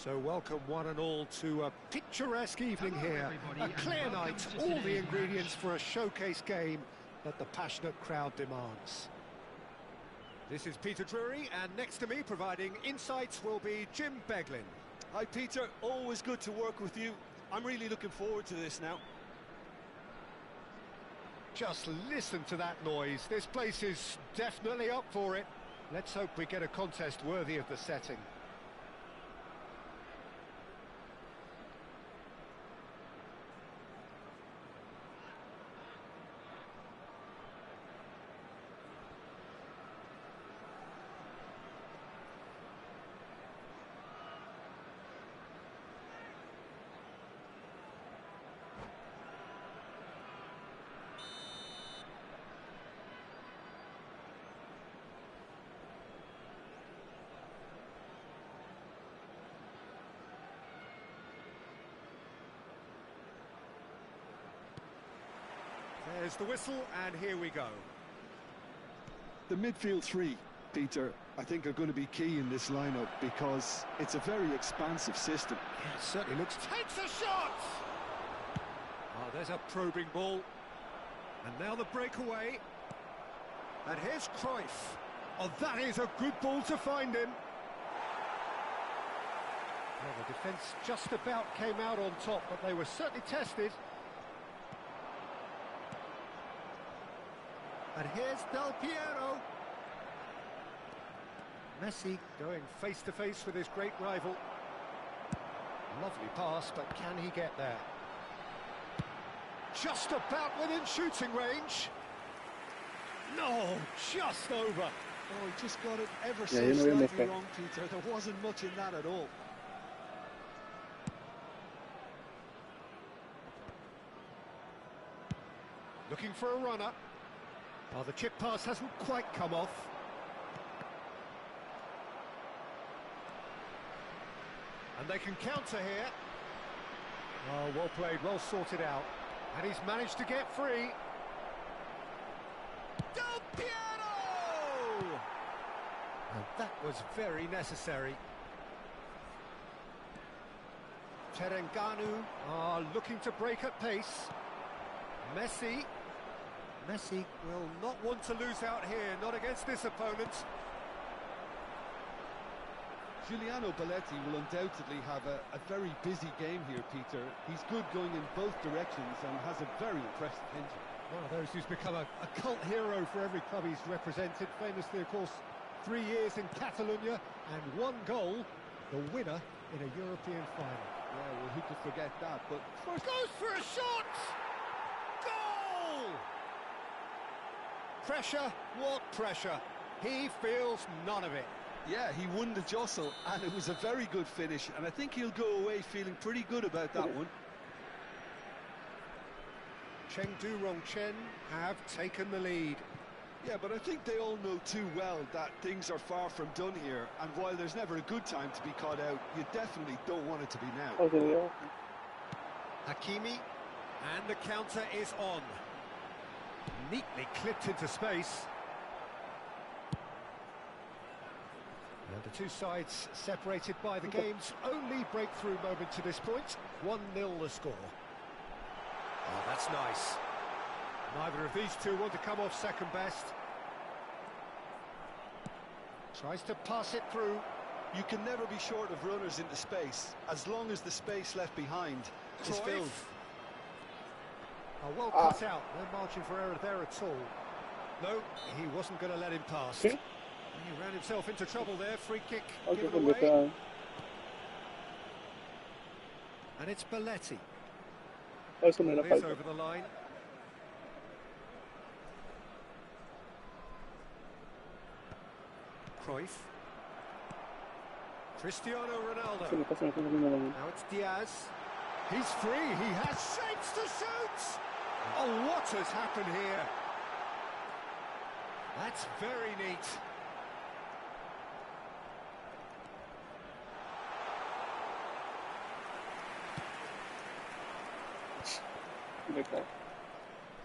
So welcome one and all to a picturesque evening here. A clear night, all the ingredients for a showcase game that the passionate crowd demands. This is Peter Drury, and next to me providing insights will be Jim Beglin. Hi Peter, always good to work with you. I'm really looking forward to this now. Just listen to that noise. This place is definitely up for it. Let's hope we get a contest worthy of the setting. There's the whistle, and here we go. The midfield three, Peter, I think are going to be key in this lineup because it's a very expansive system. Yeah, it certainly looks... Takes a shot! Oh, there's a probing ball. And now the breakaway. And here's Cruyff. Oh, that is a good ball to find him. Well, the defence just about came out on top, but they were certainly tested. And here's Del Piero. Messi going face-to-face with his great rival. Lovely pass, but can he get there? Just about within shooting range. No, just over. Oh, he just got it ever so slightly wrong, Peter. There wasn't much in that at all. Looking for a runner. Oh, the chip pass hasn't quite come off. And they can counter here. Oh, well played, well sorted out. And he's managed to get free. Del Piero! And that was very necessary. Terenganu are looking to break at pace. Messi will not want to lose out here, not against this opponent. Giuliano Belletti will undoubtedly have a very busy game here, Peter. He's good going in both directions and has a very impressive engine. One of those who's become a cult hero for every club he's represented. Famously, of course, 3 years in Catalonia and 1 goal, the winner in a European final. Yeah, well, who could forget that? But first goes for a shot! Goal! Pressure, what pressure? He feels none of it. Yeah, he won the jostle, and it was a very good finish, and I think he'll go away feeling pretty good about that one. Chengdu Rongchen have taken the lead. Yeah, but I think they all know too well that things are far from done here, and while there's never a good time to be caught out, you definitely don't want it to be now. Okay. Hakimi, and the counter is on. Neatly clipped into space. And the two sides separated by the game's only breakthrough moment to this point. 1-0 the score. Oh, that's nice. Neither of these two want to come off second best. Tries to pass it through. You can never be short of runners into space, as long as the space left behind is filled. Oh, well cut out. No margin for error there at all. No, he wasn't going to let him pass. Okay. He ran himself into trouble there. Free kick given away. And it's Belletti. He's over the line. Cruyff. Cristiano Ronaldo. Now it's Diaz. He's free. He has shapes to shoot. Oh, what has happened here? That's very neat.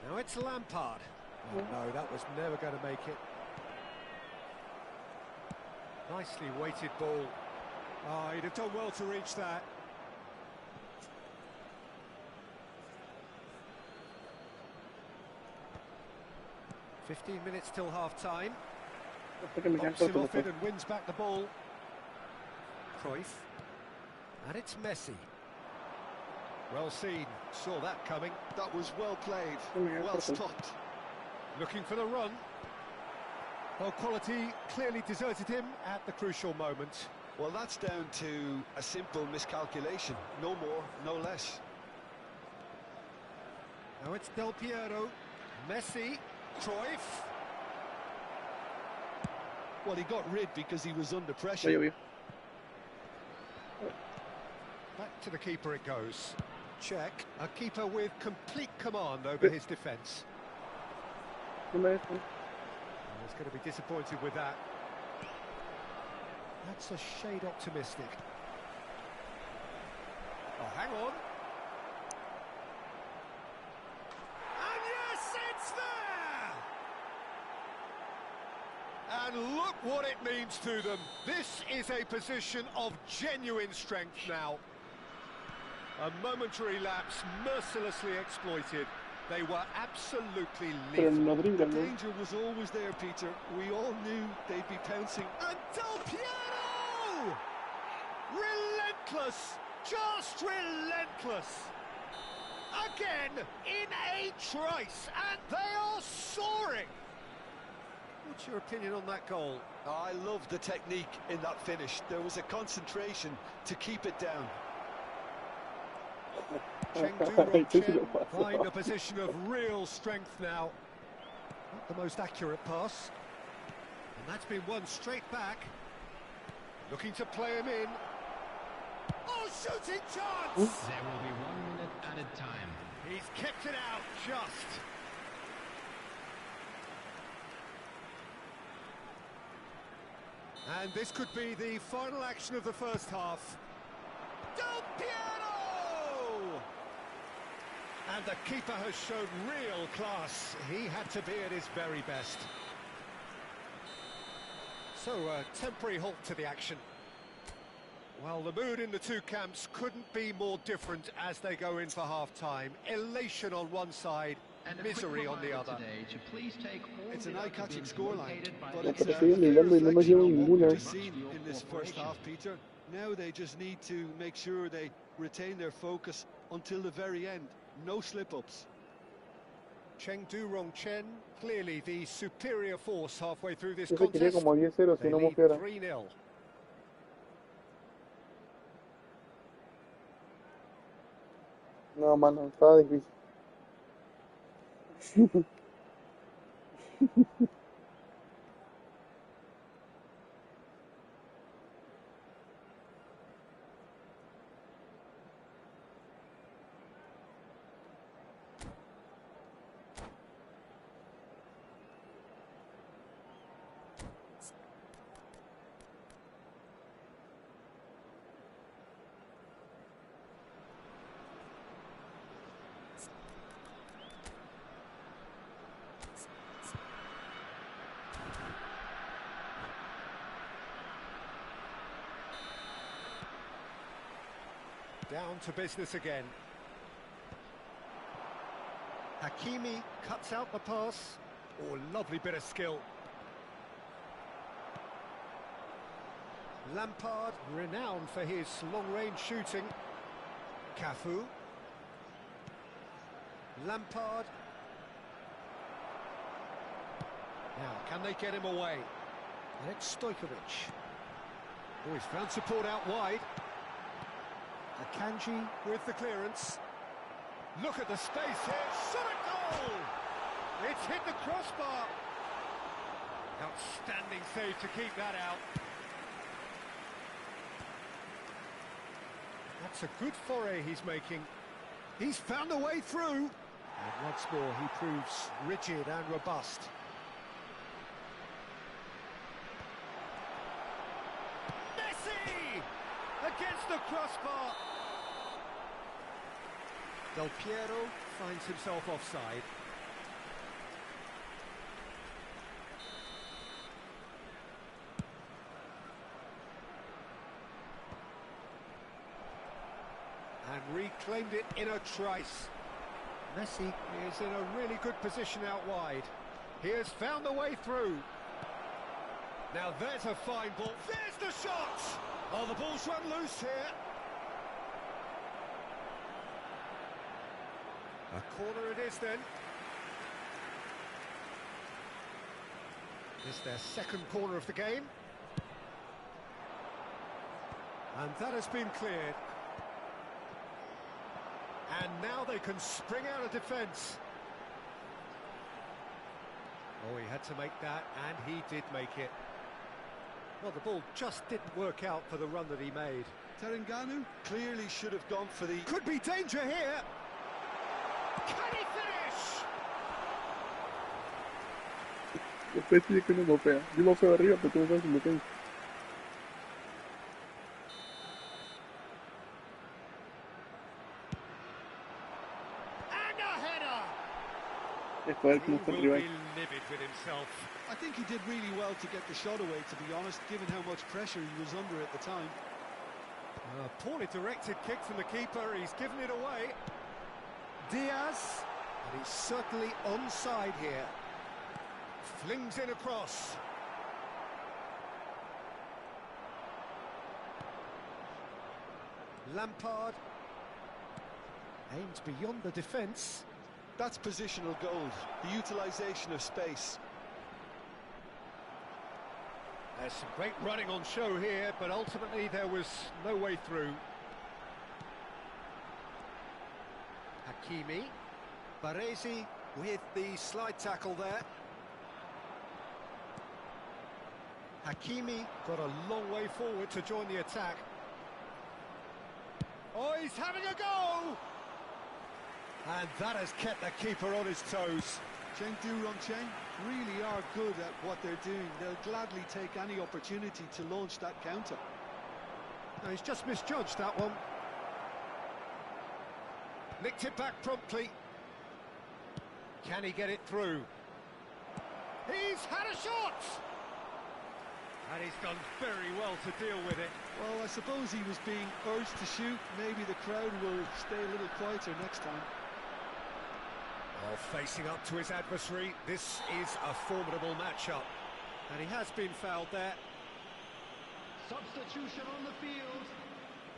Now it's Lampard. Oh, no, that was never going to make it. Nicely weighted ball. Oh, he'd have done well to reach that. "15 minutes till half-time." Pops him off it and wins back the ball. Cruyff. And it's Messi. Well seen, saw that coming. That was well played, well stopped. Looking for the run. Well, quality clearly deserted him at the crucial moment. Well, that's down to a simple miscalculation. No more, no less. Now it's Del Piero. Messi. Cruyff. Well, he got rid because he was under pressure. Back to the keeper it goes. Check. A keeper with complete command over his defence. He's going to be disappointed with that. That's a shade optimistic. Oh, hang on. And yes, it's there! And look what it means to them. This is a position of genuine strength now. A momentary lapse mercilessly exploited. They were absolutely lethal. The danger was always there, Peter. We all knew they'd be pouncing. And Del Piero! Relentless! Just relentless! Again, in a trice, and they are soaring! What's your opinion on that goal? I love the technique in that finish. There was a concentration to keep it down. Chengdu find a position of real strength now. Not the most accurate pass. And that's been won straight back. Looking to play him in. Oh, shooting chance! There will be 1 minute at a time. He's kicked it out just. And this could be the final action of the first half. Del Piero! And the keeper has shown real class. He had to be at his very best. So, a temporary halt to the action. Well, the mood in the two camps couldn't be more different as they go in for half-time. Elation on one side, And misery on the other. Today to please take all It's an the eye-catching documents scoreline, located by but the it's a executive fair Estoy mirando y no me reflection llevo on what ninguna. we've seen in this first half, Peter. Now they just need to make sure they retain their focus until the very end. No slip-ups. Chengdu Rongchen, clearly the superior force halfway through this Yo se quería contest. como 10-0 si They no lead Mosquera. 3-0. No, mano, estaba difícil. Down to business again. Hakimi cuts out the pass. Oh, lovely bit of skill. Lampard, renowned for his long-range shooting. Cafu. Lampard. Now, can they get him away? And it's Stojkovic. Oh, he's found support out wide. Akanji with the clearance. Look at the space here. Shot a goal! It's hit the crossbar. Outstanding save to keep that out. That's a good foray he's making. He's found a way through. And once more he proves rigid and robust. Messi! Against the crossbar. Del Piero finds himself offside. claimed it in a trice. Messi is in a really good position out wide. He has found the way through. Now there's a fine ball. There's the shot! Oh, the ball's run loose here. A corner it is then. It's their second corner of the game. And that has been cleared. And now they can spring out of defence. Oh, he had to make that, and he did make it. Well, the ball just didn't work out for the run that he made. Terengganu clearly should have gone for the... Could be danger here. Can he finish? Después sí que no mofea. Yo mofeo arriba, pero tú no sabes si me tengo. And a header! Es para ver cómo está el rival. He will be livid with himself. I think he did really well to get the shot away, to be honest, given how much pressure he was under at the time. A poorly directed kick from the keeper, he's given it away. Diaz, and he's certainly onside here. Flings in across. Lampard aims beyond the defence. That's positional gold, the utilisation of space. There's some great running on show here, but ultimately there was no way through. Hakimi. Baresi with the slide tackle there. Hakimi got a long way forward to join the attack. Oh, he's having a go! And that has kept the keeper on his toes. Chengdu Rongcheng really are good at what they're doing. They'll gladly take any opportunity to launch that counter. No, he's just misjudged that one. Nicked it back promptly. Can he get it through? He's had a shot! And he's done very well to deal with it. Well, I suppose he was being urged to shoot. Maybe the crowd will stay a little quieter next time. Well, facing up to his adversary, this is a formidable matchup. And he has been fouled there. Substitution on the field.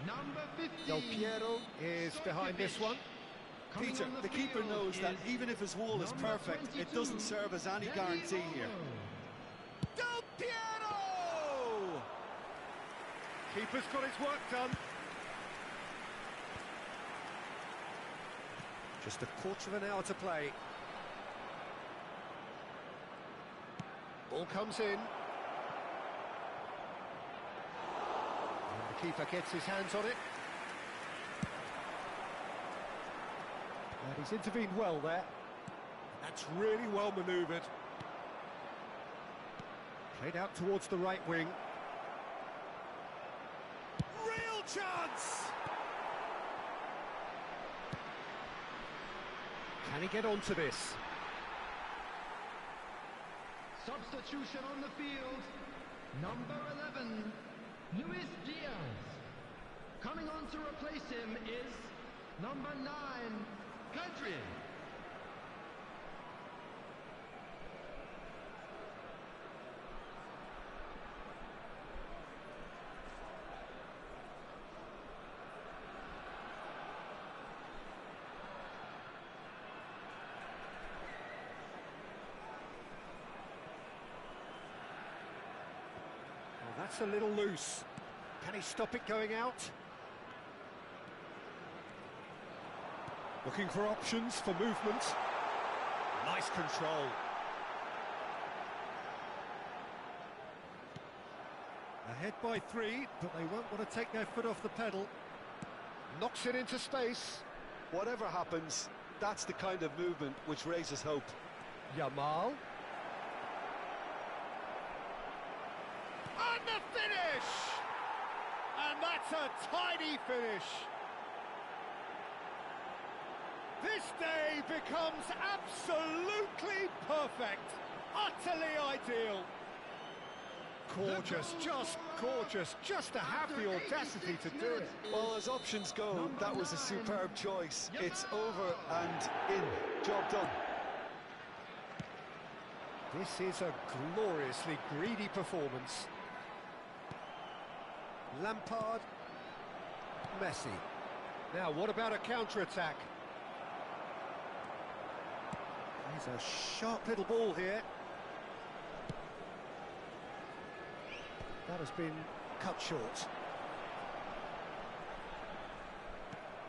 Number 15. Del Piero is behind this one. Peter, the keeper knows that even if his wall is perfect, it doesn't serve as any guarantee here. Del Piero! Keeper's got his work done. Just a quarter of an hour to play. Ball comes in. And the keeper gets his hands on it. And he's intervened well there. That's really well manoeuvred. Played out towards the right wing. Real chance! Can he get onto this? Substitution on the field. Number 11, Luis Diaz. Coming on to replace him is number 9, Pedri. That's a little loose. Can he stop it going out? Looking for options for movement. Nice control. Ahead by 3, but they won't want to take their foot off the pedal. Knocks it into space. Whatever happens, that's the kind of movement which raises hope. Yamal. And the finish! And that's a tidy finish. This day becomes absolutely perfect, utterly ideal. Gorgeous, just to have the audacity to do it. Well, as options go, that was a superb choice. It's over and in. Job done. This is a gloriously greedy performance. Lampard, Messi. Now, what about a counter-attack? There's a sharp little ball here. That has been cut short.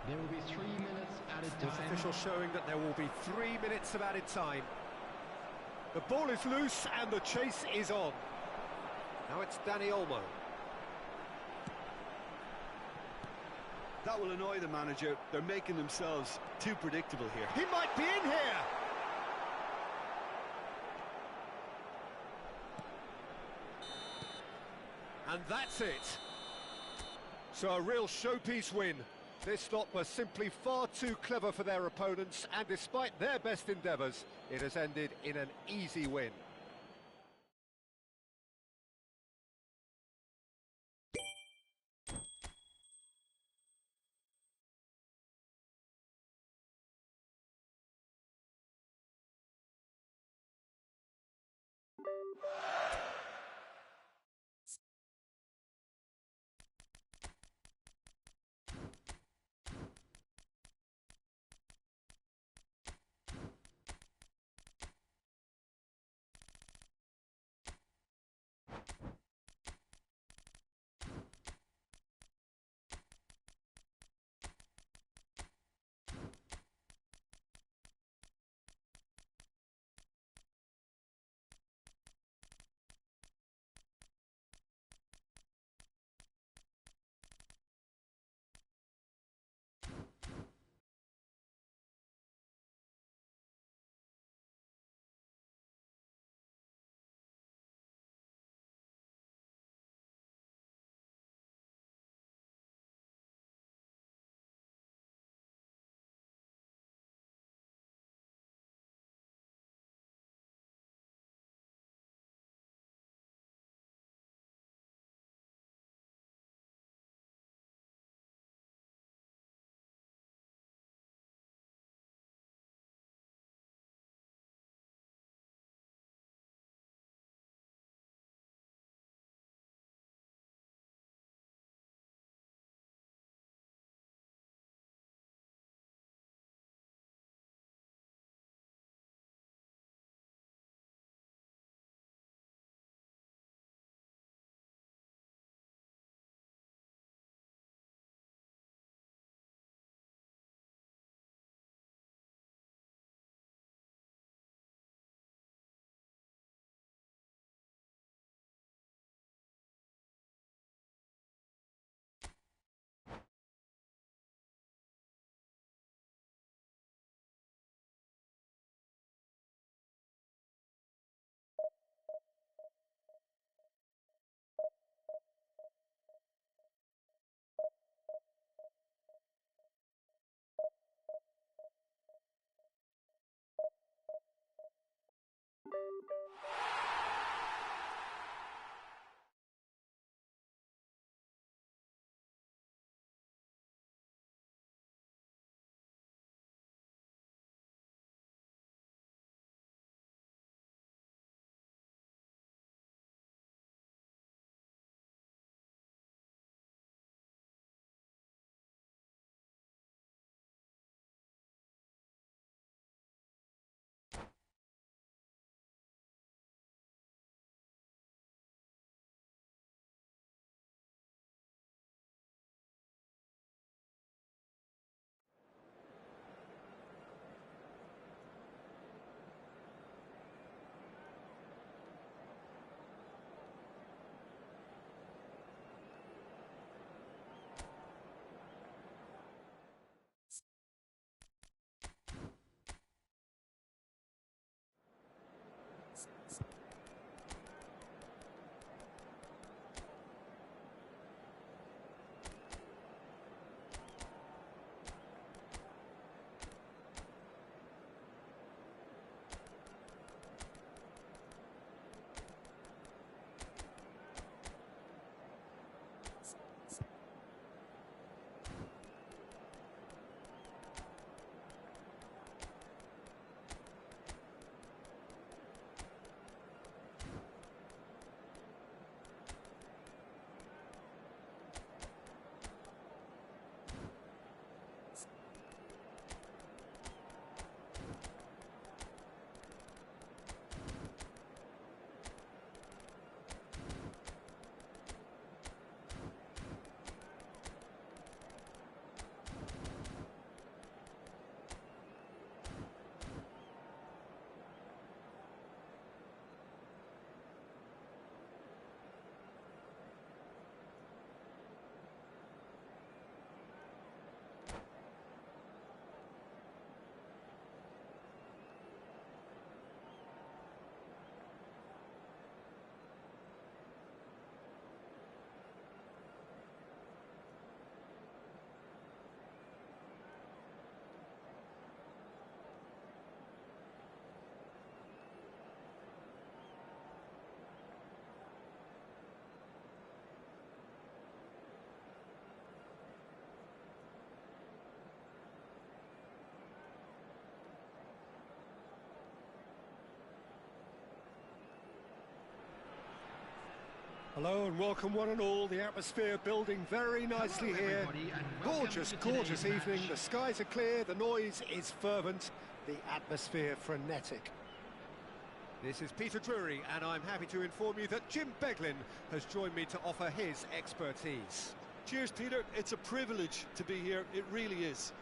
There will be 3 minutes added With time. official showing that there will be 3 minutes of added time. The ball is loose and the chase is on. Now it's Dani Olmo. That will annoy the manager. They're making themselves too predictable here. He might be in here! And that's it. So a real showpiece win. This lot were simply far too clever for their opponents, and despite their best endeavours, it has ended in an easy win. Hello and welcome one and all. The atmosphere building very nicely here. Gorgeous, gorgeous evening. The skies are clear, the noise is fervent, the atmosphere frenetic. This is Peter Drury and I'm happy to inform you that Jim Beglin has joined me to offer his expertise. Cheers, Peter. It's a privilege to be here. It really is.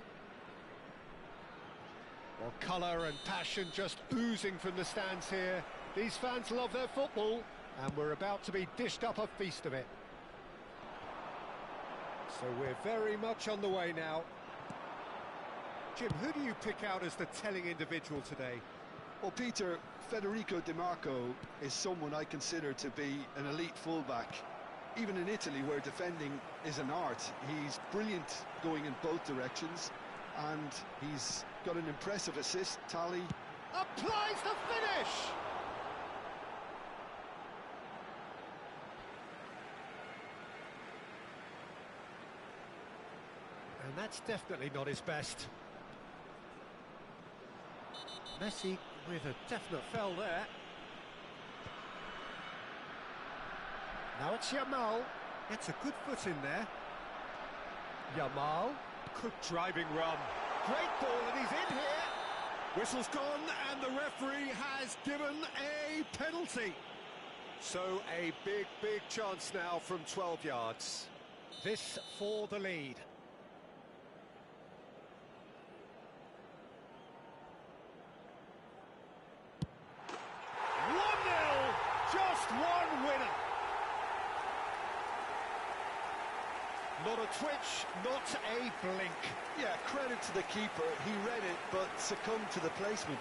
Well, colour and passion just oozing from the stands here. These fans love their football, and we're about to be dished up a feast of it. So we're very much on the way now. Jim, who do you pick out as the telling individual today? Well, Peter, Federico Di Marco is someone I consider to be an elite fullback. Even in Italy, where defending is an art, he's brilliant going in both directions, and he's got an impressive assist tally. Applies the finish! And that's definitely not his best. Messi with a definite foul there. Now it's Yamal. Gets a good foot in there. Yamal. Good driving run. Great ball and he's in here. Whistle's gone and the referee has given a penalty. So a big, big chance now from 12 yards. This for the lead. 1-0, just one winner. Not a twitch, not a blink. Yeah, credit to the keeper. He read it, but succumbed to the placement.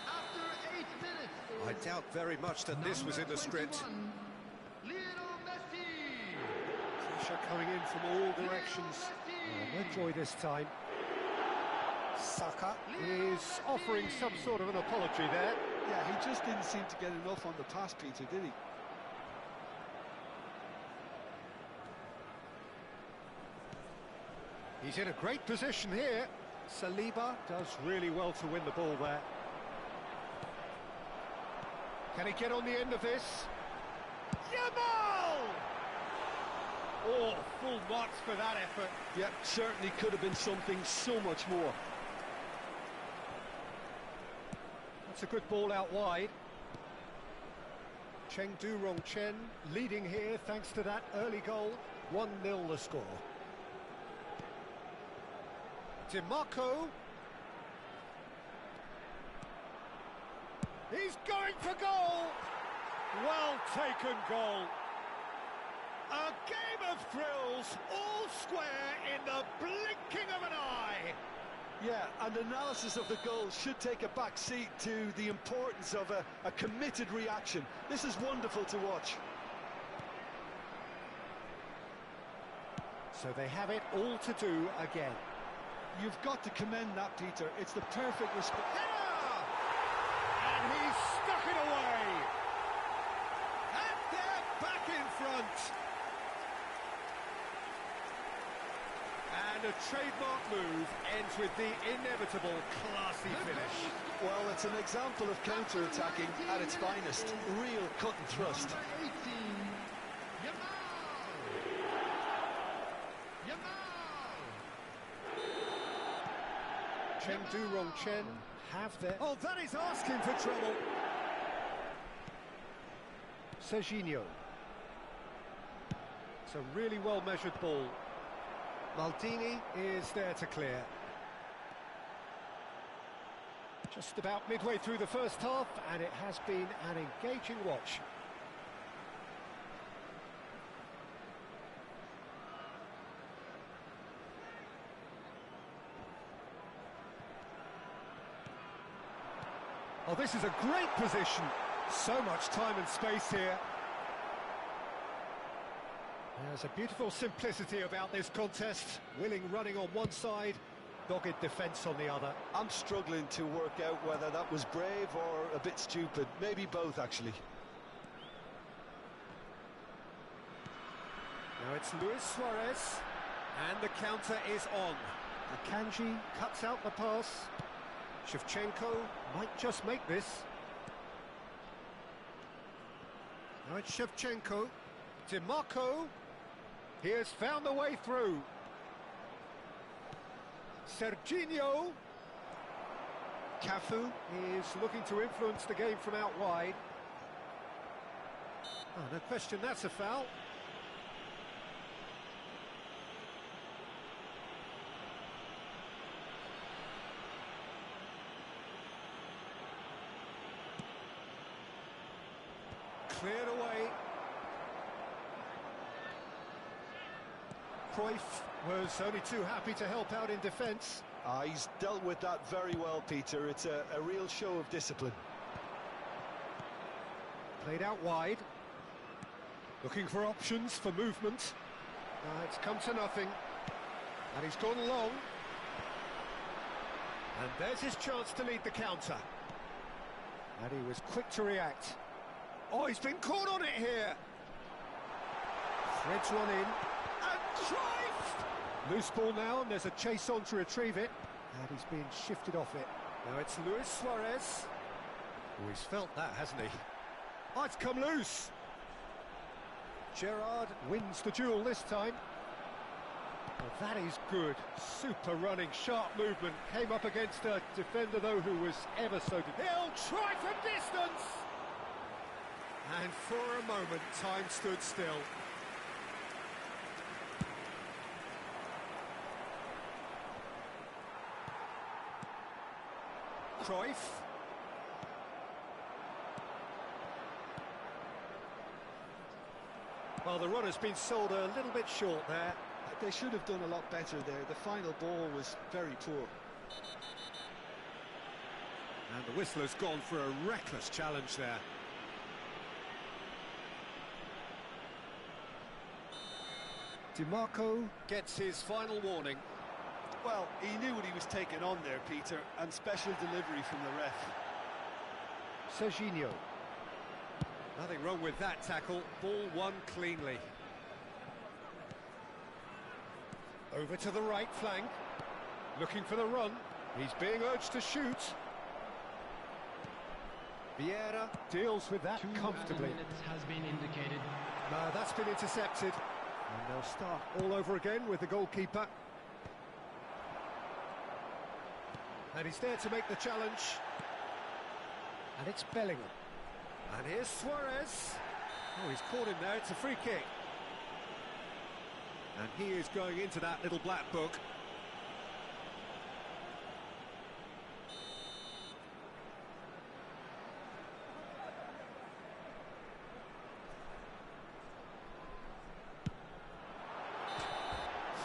After 8 minutes. I doubt very much that this was in the script. Pressure coming in from all directions. Oh, no joy this time. Saka is offering some sort of an apology there. Yeah, he just didn't seem to get enough on the pass, Peter, did he? He's in a great position here. Saliba does really well to win the ball there. Can he get on the end of this? Yamal! Oh, full marks for that effort. Yeah, certainly could have been something so much more. That's a good ball out wide. Chengdu Rongchen leading here thanks to that early goal. 1-0 the score. Di Marco. He's going for goal. Well taken goal. A game of thrills, all square in the blinking of an eye. Yeah, and analysis of the goal should take a back seat to the importance of a committed reaction. This is wonderful to watch. So they have it all to do again. You've got to commend that, Peter. It's the perfect response. And he's stuck it away. And they're back in front. And a trademark move ends with the inevitable classy finish. Well, it's an example of counter-attacking at its finest. Real cut and thrust. Chengdu Rongchen have their... Oh, that is asking for trouble. Serginho. It's a really well-measured ball. Maldini is there to clear. Just about midway through the first half, and it has been an engaging watch. Oh, this is a great position. So much time and space here. There's a beautiful simplicity about this contest. Willing running on one side, dogged defence on the other. I'm struggling to work out whether that was brave or a bit stupid. Maybe both, actually. Now it's Luis Suarez, and the counter is on. Akanji cuts out the pass. Shevchenko might just make this. Now it's Shevchenko. DiMarco. He has found the way through. Serginho. Cafu is looking to influence the game from out wide. Oh, no question, that's a foul. Cleared away. Cruyff was only too happy to help out in defence. He's dealt with that very well, Peter. It's a real show of discipline. Played out wide. Looking for options for movement. It's come to nothing. And he's gone long. And there's his chance to lead the counter. And he was quick to react. Oh, he's been caught on it here. Threads one in. And Cruyff! Loose ball now, and there's a chase on to retrieve it. And he's been shifted off it. Now it's Luis Suarez. Oh, he's felt that, hasn't he? Oh, it's come loose. Gerrard wins the duel this time. Well, that is good. Super running, sharp movement. Came up against a defender, though, who was ever so good. He'll try from distance! And for a moment, time stood still. Cruyff. Well, the run has been sold a little bit short there. They should have done a lot better there. The final ball was very poor. And the whistler's gone for a reckless challenge there. DiMarco gets his final warning. Well, he knew what he was taking on there, Peter, and special delivery from the ref. Serginho. Nothing wrong with that tackle. Ball won cleanly. Over to the right flank. Looking for the run. He's being urged to shoot. Vieira deals with that comfortably. 2 minutes has been indicated. No, that's been intercepted. And they'll start all over again with the goalkeeper. And he's there to make the challenge. And it's Bellingham. And here's Suarez. Oh, he's caught him there. It's a free kick. And he is going into that little black book.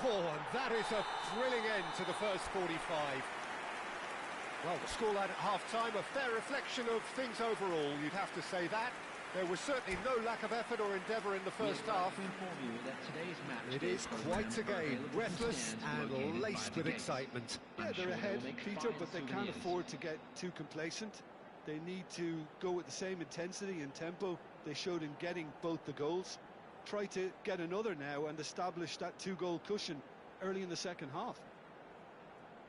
Oh, and that is a thrilling end to the first 45. Well, the scoreline at half-time, a fair reflection of things overall, you'd have to say that. There was certainly no lack of effort or endeavour in the first half. It is quite a game, breathless and laced with excitement. Yeah, they're ahead, Peter, but they can't afford to get too complacent. They need to go with the same intensity and tempo they showed in getting both the goals. Try to get another now and establish that two-goal cushion early in the second half.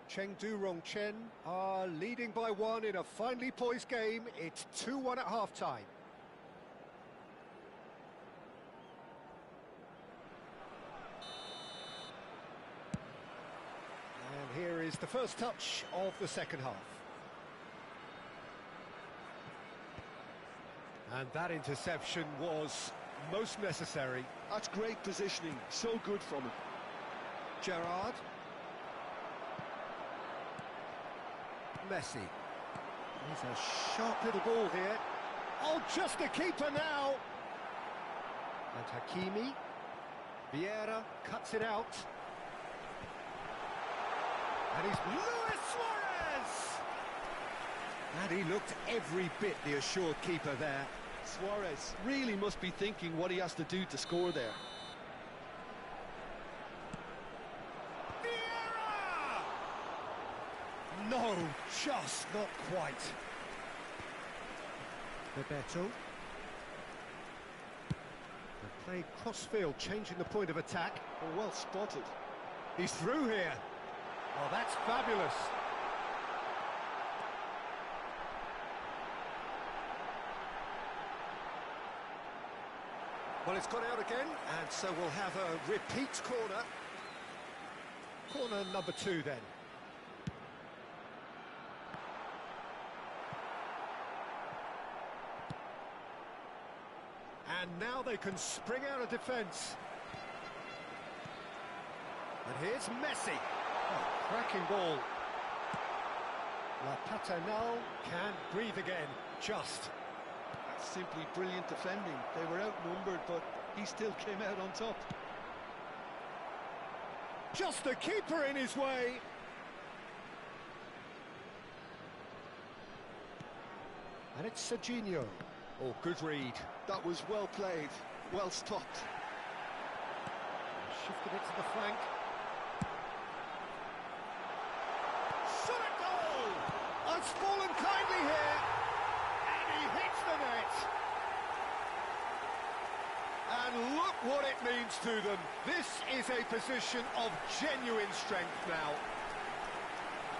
Chengdu Rongchen are leading by 1 in a finely poised game. It's 2-1 at half-time. And here is the first touch of the second half. And that interception was most necessary. That's great positioning, so good from him. Gerrard. Messi. He's a sharp little ball here. Oh, just the keeper now. And Hakimi. Vieira cuts it out. And he's Luis Suarez! And he looked every bit the assured keeper there. Suarez really must be thinking what he has to do to score there. Vieira! No, just not quite. Bebeto. The play cross-field, changing the point of attack. Oh, well spotted. He's through here. Oh, that's fabulous. Well, it's gone out again, and so we'll have a repeat corner. Corner number 2 then. And now they can spring out of defence. And here's Messi. Oh, cracking ball. La Paternal can't breathe again, just. That's simply brilliant defending. They were outnumbered, but he still came out on top. Just the keeper in his way. And it's Serginho. Oh, good read. That was well played, well stopped. Shifted it to the flank. Shot at goal! Has fallen kindly here. And he hits the net. And look what it means to them. This is a position of genuine strength now.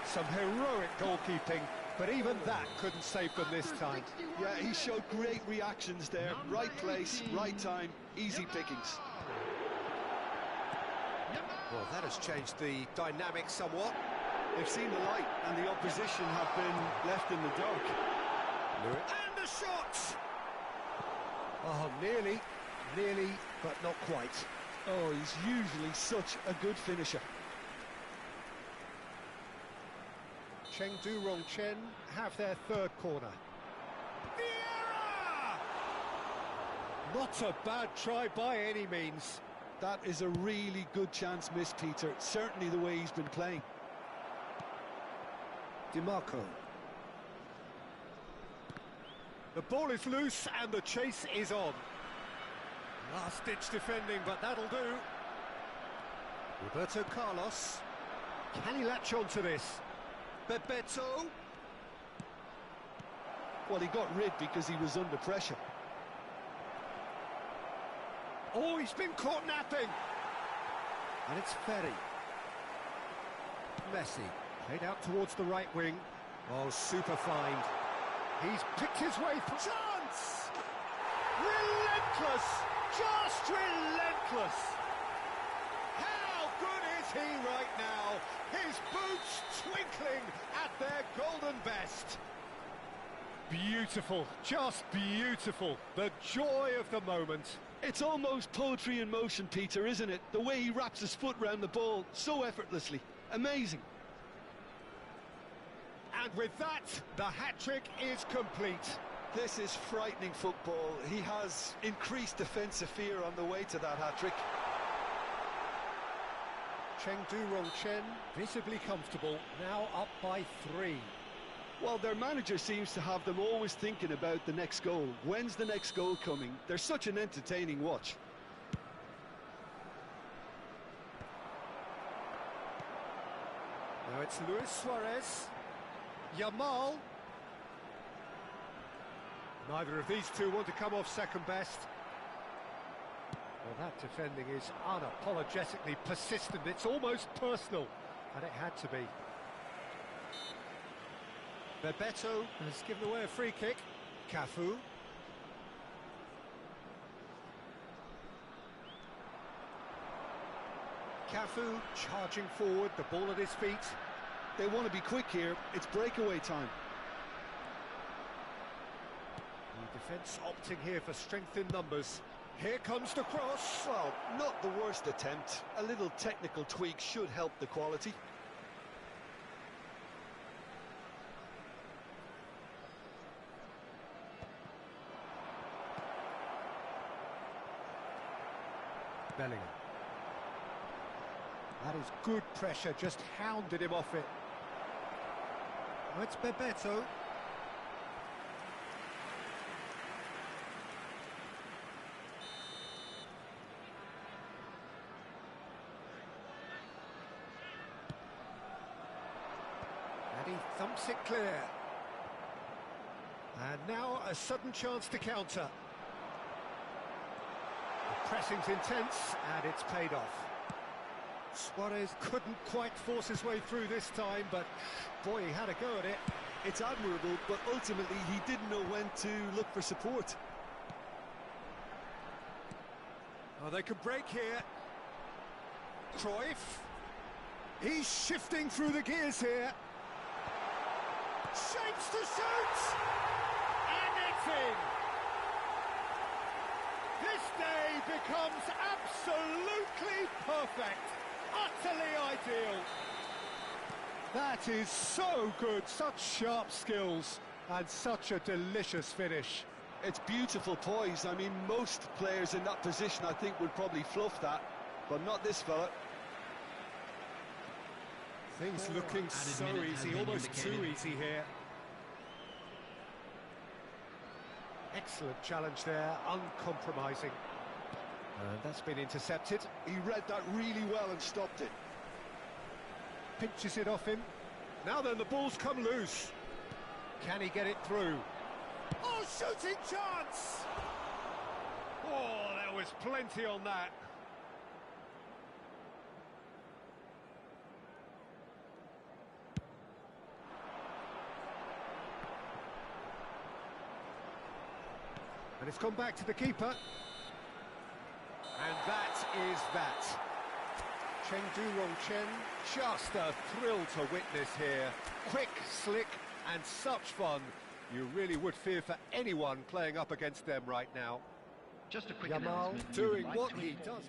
Some heroic goalkeeping, but even that couldn't save them this time. Yeah, he showed great reactions there. Right place, right time, easy pickings. Well, that has changed the dynamic somewhat. They've seen the light, and the opposition have been left in the dark. And the shot! Oh, nearly, but not quite. Oh, he's usually such a good finisher. Chengdu Rongchen have their 3rd corner. Vieira! Not a bad try by any means. That is a really good chance missed, Peter. Certainly the way he's been playing. DiMarco. The ball is loose and the chase is on. Last-ditch defending, but that'll do. Roberto Carlos. Can he latch on to this? Bebeto. Well, he got rid because he was under pressure. Oh, he's been caught napping. And it's Ferry. Messi. Played out towards the right wing. Oh, super find. He's picked his way through. Chance! Relentless! Just relentless! How good is he right now? His boots twinkling at their golden best. Beautiful, just beautiful. The joy of the moment. It's almost poetry in motion, Peter, isn't it? The way he wraps his foot round the ball so effortlessly. Amazing. And with that, the hat-trick is complete. This is frightening football. He has increased defensive fear on the way to that hat-trick. Chengdu Rongchen visibly comfortable, now up by 3. Well, their manager seems to have them always thinking about the next goal. When's the next goal coming? They're such an entertaining watch. Now it's Luis Suarez. Yamal. Neither of these two want to come off second best. Well, that defending is unapologetically persistent. It's almost personal, and it had to be. Bebeto has given away a free kick. Cafu. Cafu charging forward, the ball at his feet. They want to be quick here. It's breakaway time. The defence opting here for strength in numbers. Here comes the cross. Well, not the worst attempt. A little technical tweak should help the quality. Bellingham. That is good pressure, just hounded him off it. Oh, it's Bebeto. And he thumps it clear. And now a sudden chance to counter. The pressing's intense, and it's paid off. Suarez couldn't quite force his way through this time, but boy, he had a go at it. It's admirable, but ultimately he didn't know when to look for support. Oh, they can break here. Cruyff. He's shifting through the gears here. Shapes to shoot! And it's in! This day becomes absolutely perfect. Utterly ideal. That is so good. Such sharp skills and such a delicious finish. It's beautiful poise. I mean, most players in that position, I think, would probably fluff that, but not this fella. Things looking so easy, almost too easy here. Excellent challenge there, uncompromising. And that's been intercepted. He read that really well and stopped it. Pinches it off him. Now then, the ball's come loose. Can he get it through? Oh, shooting chance! Oh, there was plenty on that. And it's gone back to the keeper. And that is that. Chengdu Rongchen, just a thrill to witness here. Quick, slick, and such fun. You really would fear for anyone playing up against them right now. Just a quick Yamal announcement. doing what he does.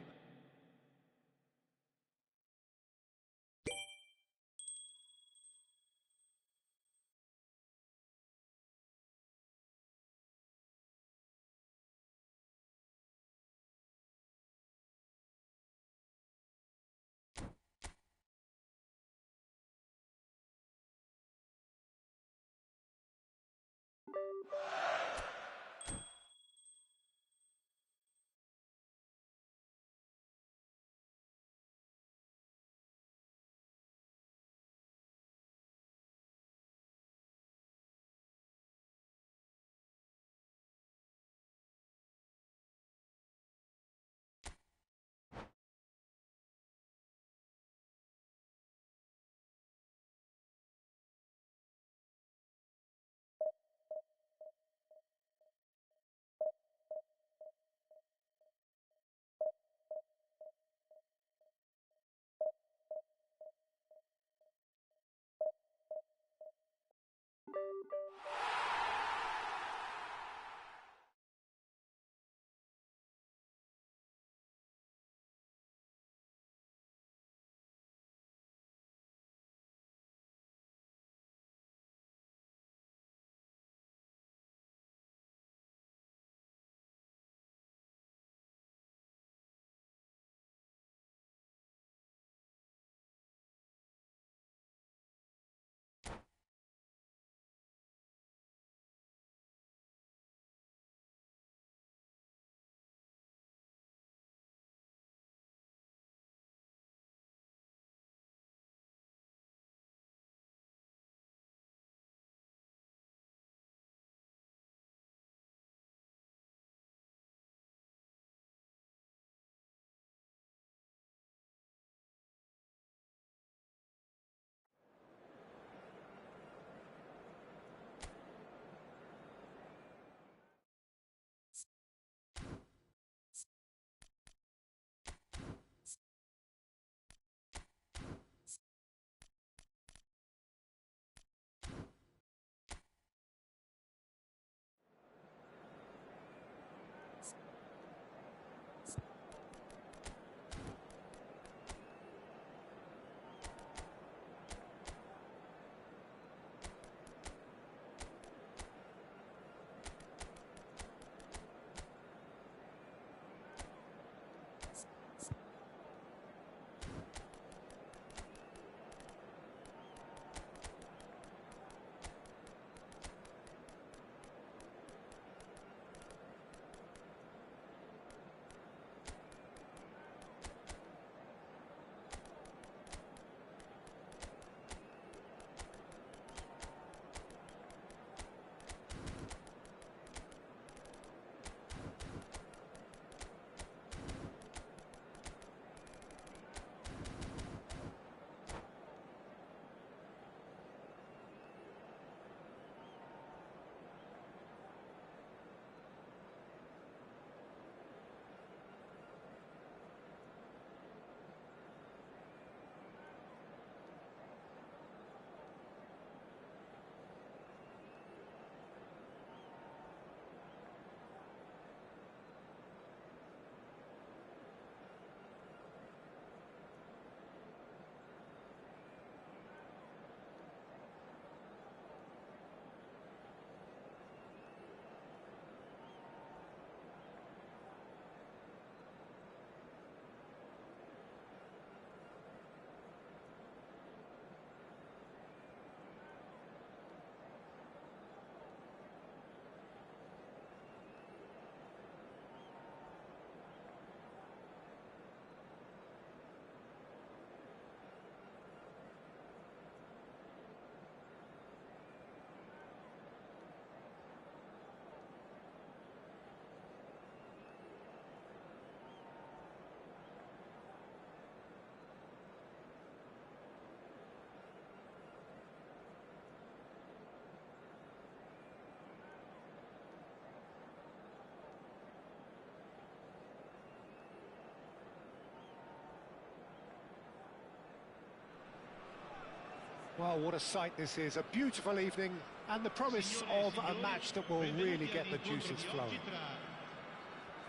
Well, what a sight this is. A beautiful evening and the promise of a match that will really get the juices flowing.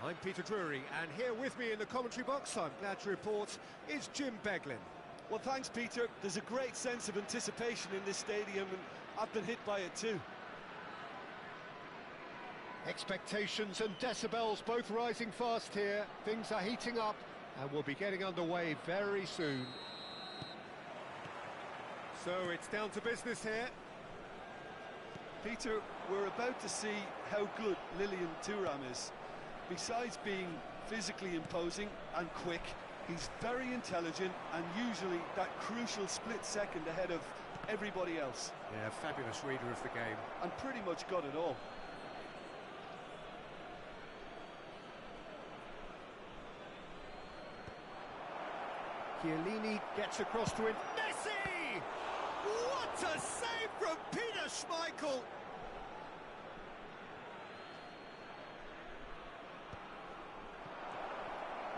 I'm Peter Drury, and here with me in the commentary box, I'm glad to report, is Jim Beglin. Well, thanks, Peter. There's a great sense of anticipation in this stadium, and I've been hit by it too. Expectations and decibels both rising fast here. Things are heating up, and we'll be getting underway very soon. So it's down to business here. Peter, we're about to see how good Lilian Thuram is. Besides being physically imposing and quick, he's very intelligent and usually that crucial split second ahead of everybody else. Yeah, fabulous reader of the game. And pretty much got it all. Chiellini gets across to him. Messi! What a save from Peter Schmeichel!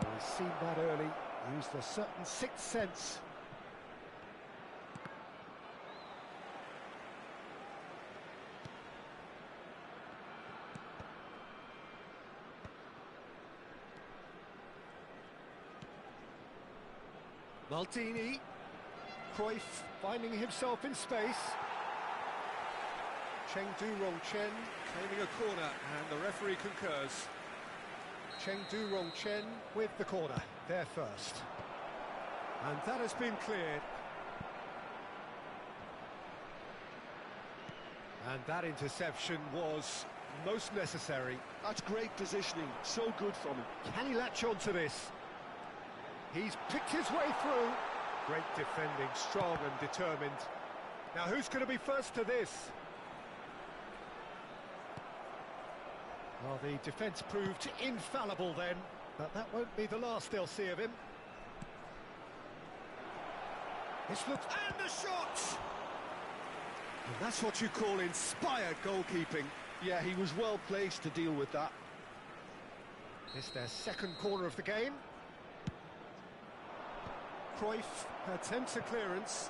Well, he's seen that early, used a certain sixth sense. Maldini, Cruyff finding himself in space. Chengdu Rongchen claiming a corner, and the referee concurs. Chengdu Rongchen with the corner, there first. And that has been cleared. And that interception was most necessary. That's great positioning, so good from him. Can he latch on to this? He's picked his way through. Great defending, strong and determined. Now who's going to be first to this? Well, the defence proved infallible then, but that won't be the last they'll see of him. This looks... and the shot! And that's what you call inspired goalkeeping. Yeah, he was well placed to deal with that. It's their second corner of the game. Cruyff attempts a clearance.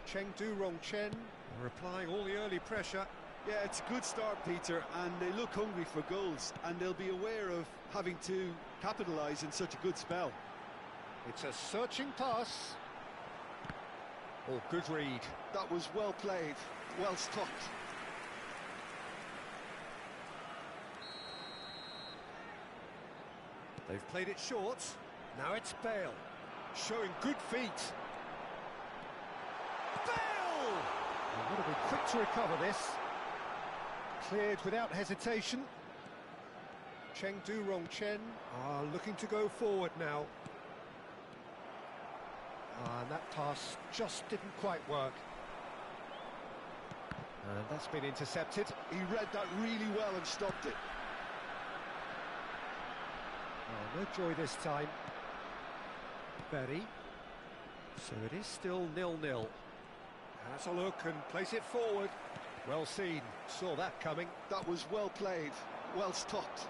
Chengdu Rongchen are applying all the early pressure. Yeah, it's a good start, Peter, and they look hungry for goals, and they'll be aware of having to capitalise in such a good spell. It's a searching pass. Oh, good read. That was well played, well stopped. They've played it short. Now it's Bale, showing good feet. Bale! They've got to be quick to recover this. Cleared without hesitation. Chengdu Rongchen are looking to go forward now. And that pass just didn't quite work. And that's been intercepted. He read that really well and stopped it. Oh, no joy this time. Berry. So it is still 0-0. Has a look and plays it forward. Well seen. Saw that coming. That was well played, well stopped.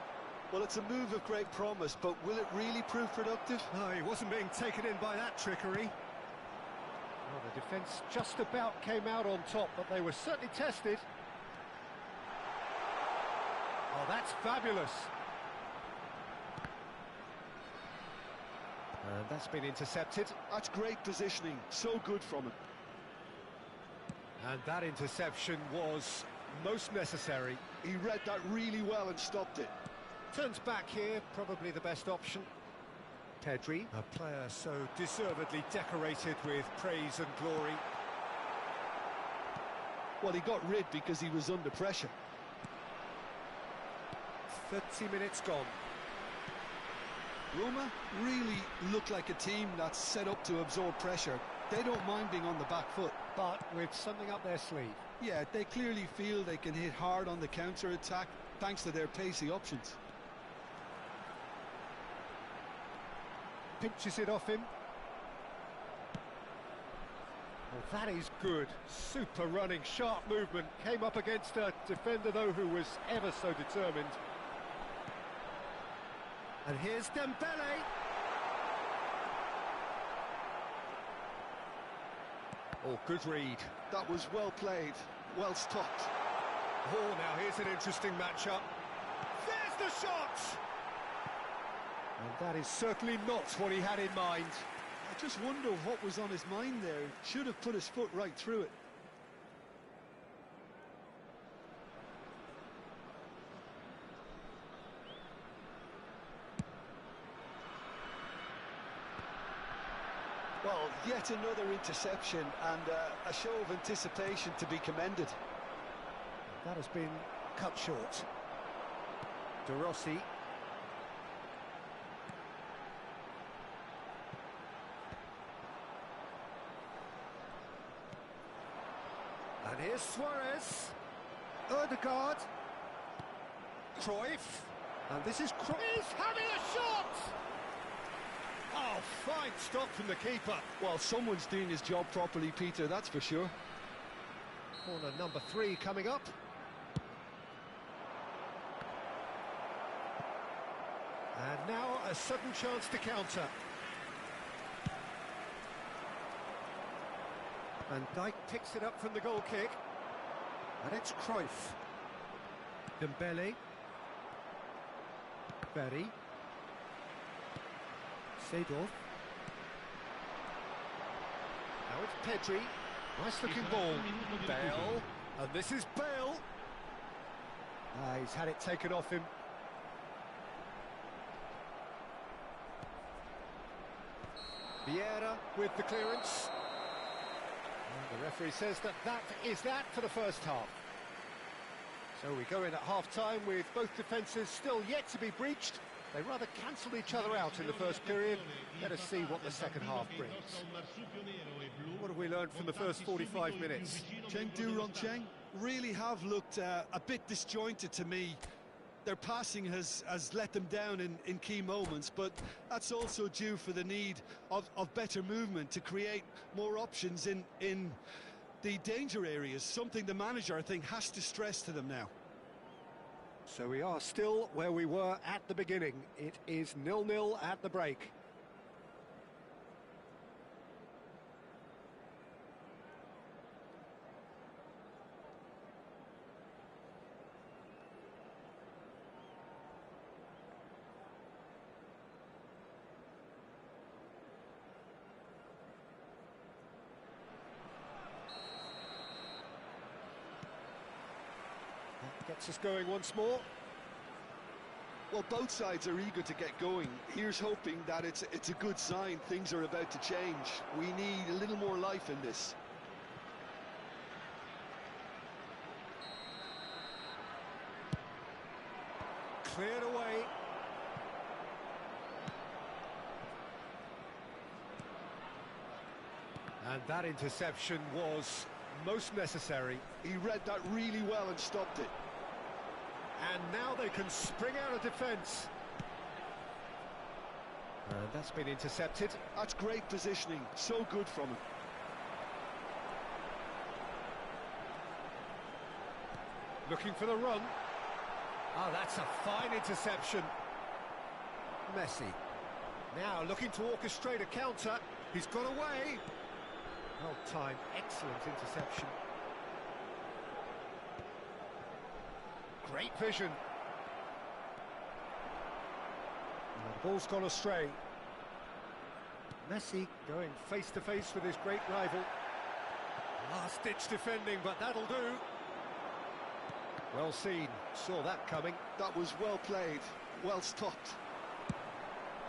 Well, it's a move of great promise, but will it really prove productive? No, he wasn't being taken in by that trickery. Well, the defence just about came out on top, but they were certainly tested. Oh, that's fabulous. And that's been intercepted. That's great positioning, so good from him. And that interception was most necessary. He read that really well and stopped it. Turns back here, probably the best option. Pedri, a player so deservedly decorated with praise and glory. Well, he got rid because he was under pressure. 30 minutes gone. Roma really look like a team that's set up to absorb pressure. They don't mind being on the back foot. But with something up their sleeve. Yeah, they clearly feel they can hit hard on the counter-attack thanks to their pacey options. Pinches it off him. Well, that is good. Super running, sharp movement. Came up against a defender, though, who was ever so determined. And here's Dembele. Oh, good read. That was well played, well stopped. Oh, now here's an interesting matchup. There's the shot! And that is certainly not what he had in mind. I just wonder what was on his mind there. Should have put his foot right through it. Well, yet another interception and a show of anticipation to be commended. That has been cut short. De Rossi. And here's Suarez. Ødegaard. Cruyff. And this is Cruyff. He's having a shot! Oh, fine stop from the keeper. Well, someone's doing his job properly, Peter, that's for sure. Corner number 3 coming up. And now a sudden chance to counter. Van Dijk picks it up from the goal kick. And it's Cruyff. Dembele. Berry. Seedorf. Now it's Pedri. Nice looking ball. Bale. And this is Bale. He's had it taken off him. Vieira with the clearance. And the referee says that is that for the first half. So we go in at half-time with both defences still yet to be breached. They rather cancelled each other out in the first period. Let us see what the second half brings. What have we learned from the first 45 minutes? Chengdu Rongcheng really have looked a bit disjointed to me. Their passing has let them down in key moments, but that's also due for the need of better movement to create more options in the danger areas, something the manager, I think, has to stress to them now. So we are still where we were at the beginning. It is 0-0 at the break. Gets us going once more. Well, both sides are eager to get going. Here's hoping that it's a good sign. Things are about to change. We need a little more life in this. Cleared away. And that interception was most necessary. He read that really well and stopped it. And now they can spring out of defence. And that's been intercepted. That's great positioning. So good from him. Looking for the run. Oh, that's a fine interception. Messi. Now looking to orchestrate a counter. He's got away. Well timed, excellent interception. Great vision. And the ball's gone astray. Messi going face to face with his great rival. Last-ditch defending, but that'll do. Well seen, saw that coming. That was well played, well stopped.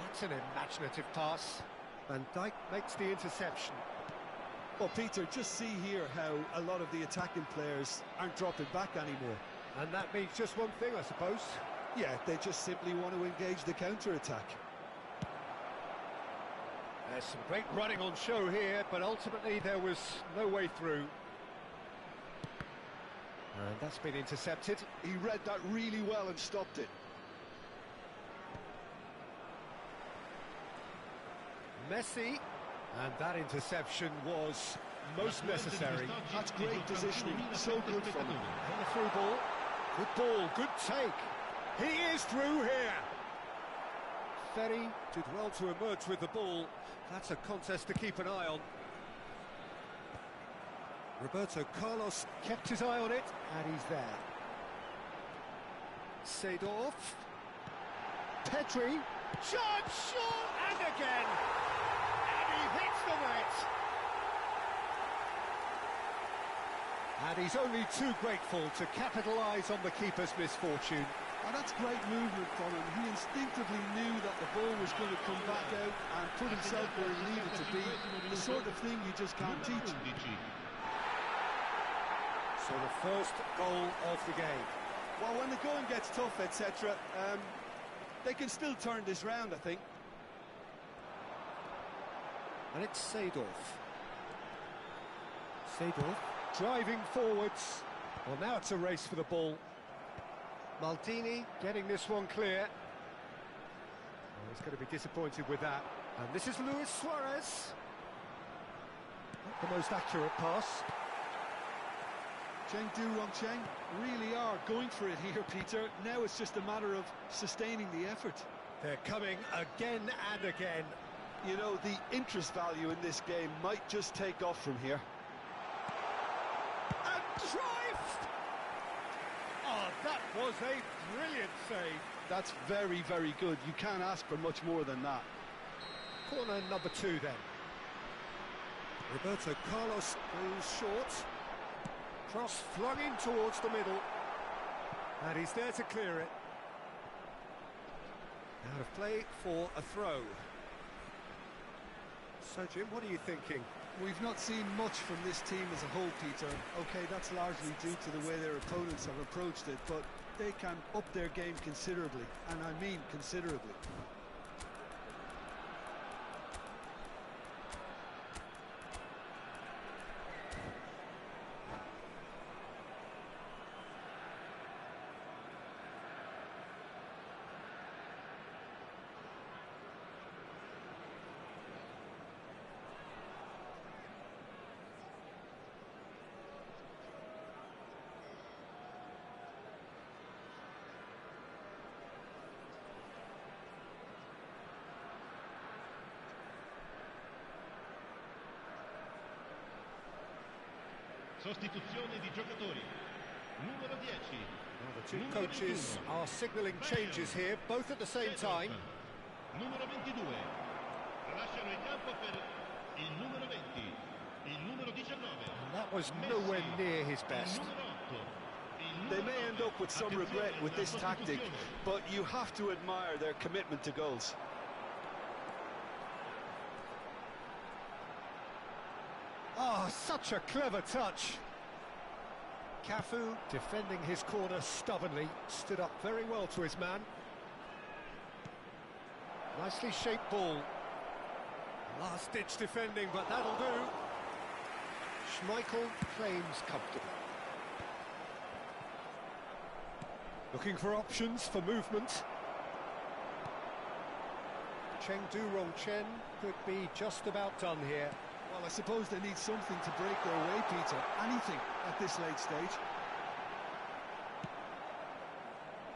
That's an imaginative pass. Van Dijk makes the interception. Well, Peter, just see here how a lot of the attacking players aren't dropping back anymore. And that means just one thing, I suppose. Yeah, they just simply want to engage the counter-attack. There's some great running on show here, but ultimately there was no way through. And that's been intercepted. He read that really well and stopped it. Messi. And that interception was most necessary. That's great positioning, so good from him. And the through ball. Good ball, good take. He is through here. Ferry did well to emerge with the ball. That's a contest to keep an eye on. Roberto Carlos kept his eye on it, and he's there. Seedorf. Petri. Shot, shot, and again! And he hits the net! And he's only too grateful to capitalise on the keeper's misfortune. And that's great movement from him. He instinctively knew that the ball was going to come back out and put himself where he needed to be. The sort of thing you just can't teach. So the first goal of the game. Well, when the going gets tough, etc., they can still turn this round, I think. And it's Seedorf. Seedorf driving forwards. Well, now it's a race for the ball. Maldini getting this one clear. Oh, he's going to be disappointed with that. And this is Luis Suarez. Not the most accurate pass. Cheng Du-Rong-Cheng really are going for it here, Peter. Now it's just a matter of sustaining the effort. They're coming again and again. You know, the interest value in this game might just take off from here. And drive! Oh, that was a brilliant save. That's very, very good. You can't ask for much more than that. Corner number 2 then. Roberto Carlos goes short. Cross flung in towards the middle. And he's there to clear it. Out of play for a throw. So, Jim, what are you thinking? We've not seen much from this team as a whole, Peter. OK, that's largely due to the way their opponents have approached it, but they can up their game considerably, and I mean considerably. Sostituzione di giocatori. Numero 10. Well, the two coaches are signalling changes here, both at the same time. Numero 22. Lasciano il campo per il numero 20. Il numero 19. And that was nowhere near his best. They may end up with some regret with this tactic, but you have to admire their commitment to goals. Oh, such a clever touch. Cafu, defending his corner stubbornly, stood up very well to his man. Nicely shaped ball. Last-ditch defending, but that'll do. Schmeichel claims comfortably. Looking for options for movement. Cheng Du-Rong-Chen could be just about done here. Well, I suppose they need something to break their way, Peter. Anything at this late stage.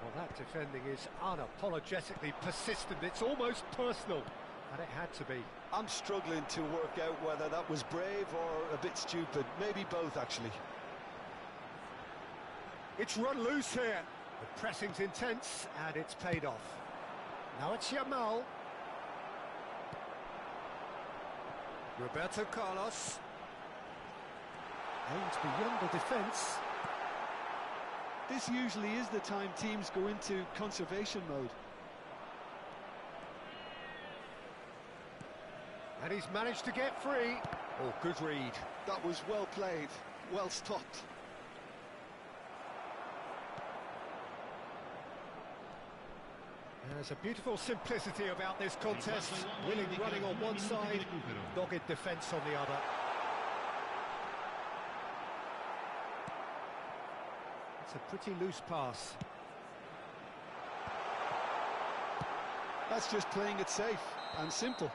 Well, that defending is unapologetically persistent. It's almost personal, and it had to be. I'm struggling to work out whether that was brave or a bit stupid. Maybe both, actually. It's run loose here. The pressing's intense, and it's paid off. Now it's Yamal. Roberto Carlos. Aimed beyond the defence. This usually is the time teams go into conservation mode. And he's managed to get free. Oh, good read. That was well played, well stopped. There's a beautiful simplicity about this contest. Willing running on one side, dogged defence on the other. It's a pretty loose pass. That's just playing it safe and simple.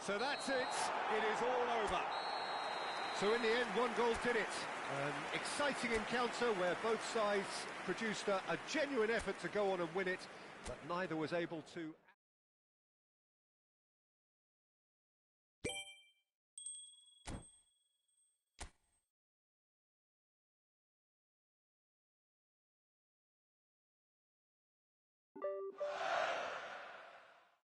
So that's it. It is all over. So in the end, one goal did it. An exciting encounter where both sides produced a genuine effort to go on and win it, but neither was able to...